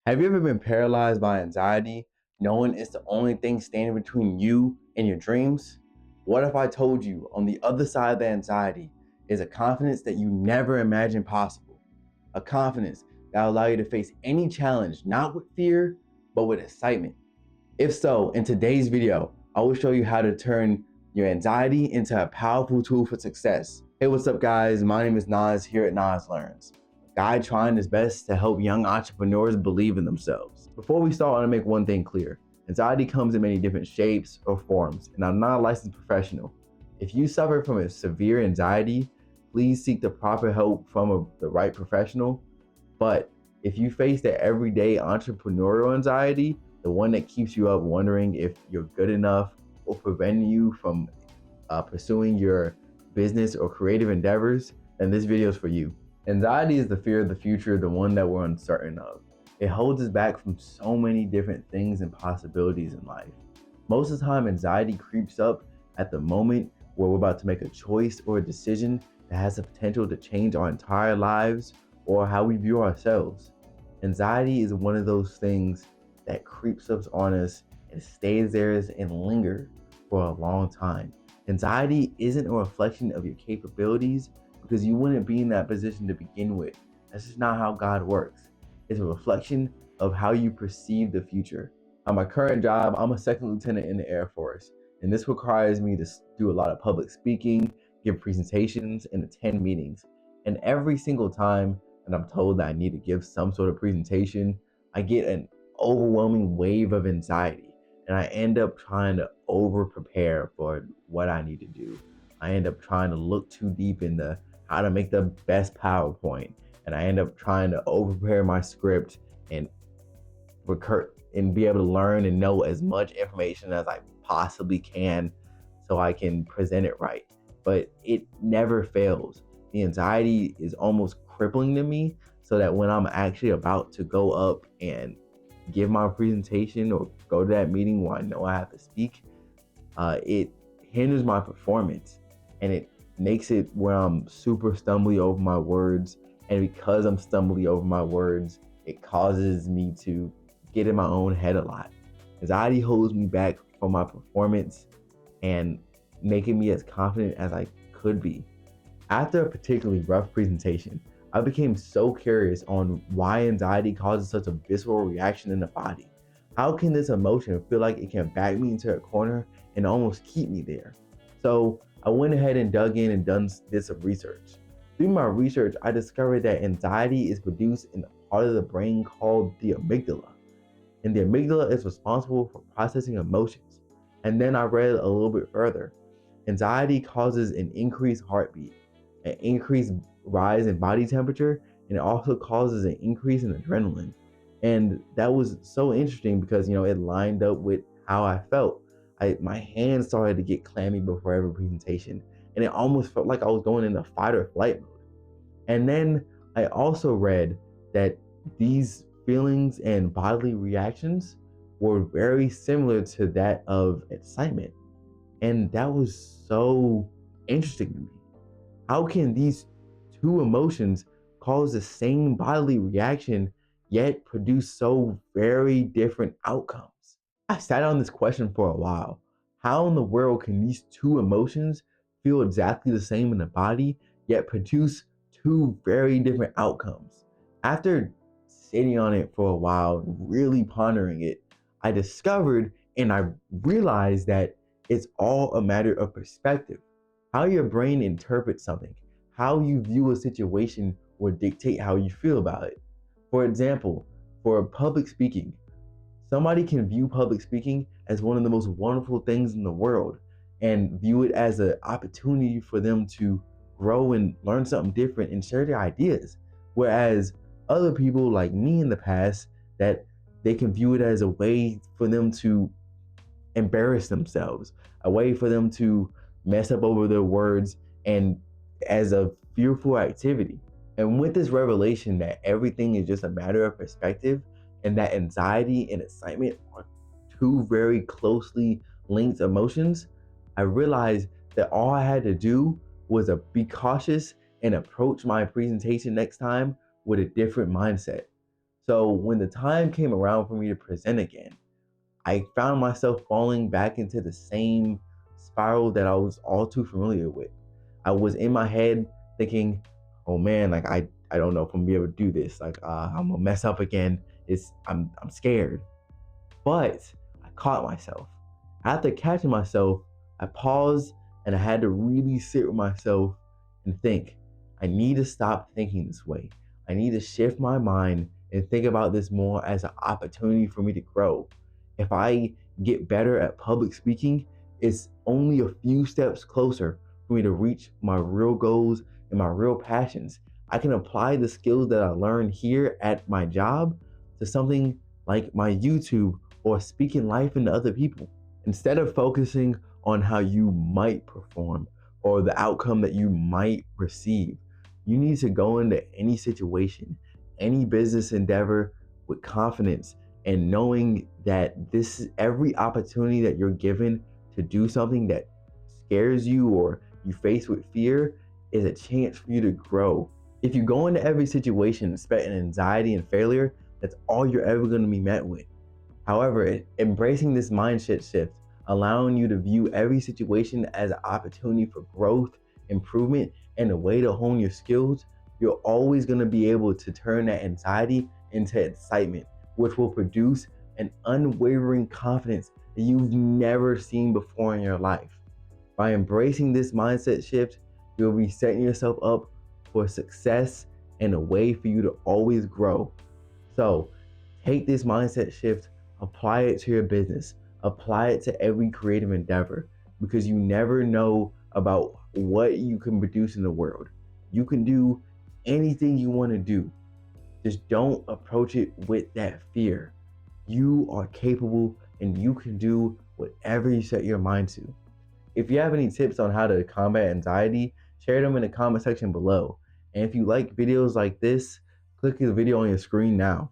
Have you ever been paralyzed by anxiety, knowing it's the only thing standing between you and your dreams? What if I told you on the other side of the anxiety is a confidence that you never imagined possible? A confidence that will allow you to face any challenge, not with fear, but with excitement. If so, in today's video, I will show you how to turn your anxiety into a powerful tool for success. Hey, what's up, guys? My name is Nas here at Nas Learns, a guy trying his best to help young entrepreneurs believe in themselves. Before we start, I want to make one thing clear. Anxiety comes in many different shapes or forms, and I'm not a licensed professional. If you suffer from a severe anxiety, please seek the proper help from the right professional. But if you face the everyday entrepreneurial anxiety, the one that keeps you up wondering if you're good enough or preventing you from pursuing your business or creative endeavors, then this video is for you. Anxiety is the fear of the future, the one that we're uncertain of. It holds us back from so many different things and possibilities in life. Most of the time, anxiety creeps up at the moment where we're about to make a choice or a decision that has the potential to change our entire lives or how we view ourselves. Anxiety is one of those things that creeps up on us and stays there and lingers for a long time. Anxiety isn't a reflection of your capabilities because you wouldn't be in that position to begin with. That's just not how God works. It's a reflection of how you perceive the future. On my current job, I'm a second lieutenant in the Air Force, and this requires me to do a lot of public speaking, give presentations, and attend meetings. And every single time that I'm told that I need to give some sort of presentation, I get an overwhelming wave of anxiety, and I end up trying to over prepare for what I need to do. I end up trying to look too deep into how to make the best PowerPoint, and I end up trying to over prepare my script and be able to learn and know as much information as I possibly can so I can present it right. But it never fails. The anxiety is almost crippling to me, so that when I'm actually about to go up and give my presentation or go to that meeting where I know I have to speak, it hinders my performance, and it makes it where I'm super stumbly over my words. And because I'm stumbly over my words, it causes me to get in my own head a lot. Anxiety holds me back from my performance and making me as confident as I could be. After a particularly rough presentation, I became so curious on why anxiety causes such a visceral reaction in the body. How can this emotion feel like it can back me into a corner and almost keep me there? So I went ahead and dug in and did some research. Through my research, I discovered that anxiety is produced in the part of the brain called the amygdala. And the amygdala is responsible for processing emotions. And then I read a little bit further. Anxiety causes an increased heartbeat, an increased rise in body temperature, and it also causes an increase in adrenaline. And that was so interesting because it lined up with how I felt. My hands started to get clammy before every presentation, and it almost felt like I was going into fight or flight mode. And then I also read that these feelings and bodily reactions were very similar to that of excitement. And that was so interesting to me. How can these two emotions cause the same bodily reaction yet produce so very different outcomes? I sat on this question for a while. How in the world can these two emotions feel exactly the same in the body yet produce two very different outcomes? After sitting on it for a while, really pondering it, I discovered and I realized that it's all a matter of perspective. How your brain interprets something, how you view a situation will dictate how you feel about it. For example, for public speaking, somebody can view public speaking as one of the most wonderful things in the world and view it as an opportunity for them to grow and learn something different and share their ideas. Whereas other people like me in the past, that they can view it as a way for them to embarrass themselves, a way for them to mess up over their words, and as a fearful activity. And with this revelation that everything is just a matter of perspective, and that anxiety and excitement are two very closely linked emotions, I realized that all I had to do was be cautious and approach my presentation next time with a different mindset. So when the time came around for me to present again, I found myself falling back into the same spiral that I was all too familiar with. I was in my head thinking, oh man, like I don't know if I'm gonna be able to do this. Like I'm gonna mess up again. I'm scared. But I caught myself. After catching myself, I paused and I had to really sit with myself and think, I need to stop thinking this way. I need to shift my mind and think about this more as an opportunity for me to grow. If I get better at public speaking, it's only a few steps closer for me to reach my real goals and my real passions. I can apply the skills that I learned here at my job to something like my YouTube or speaking life into other people. Instead of focusing on how you might perform or the outcome that you might receive, you need to go into any situation, any business endeavor with confidence and knowing that this is every opportunity that you're given to do something that scares you or you face with fear is a chance for you to grow. If you go into every situation expecting anxiety and failure, that's all you're ever going to be met with. However, embracing this mindset shift, allowing you to view every situation as an opportunity for growth, improvement, and a way to hone your skills, you're always going to be able to turn that anxiety into excitement, which will produce an unwavering confidence that you've never seen before in your life. By embracing this mindset shift, you'll be setting yourself up for success and a way for you to always grow. So, take this mindset shift, apply it to your business, apply it to every creative endeavor, because you never know about what you can produce in the world. You can do anything you want to do. Just don't approach it with that fear. You are capable and you can do whatever you set your mind to. If you have any tips on how to combat anxiety, share them in the comment section below. And if you like videos like this, click the video on your screen now.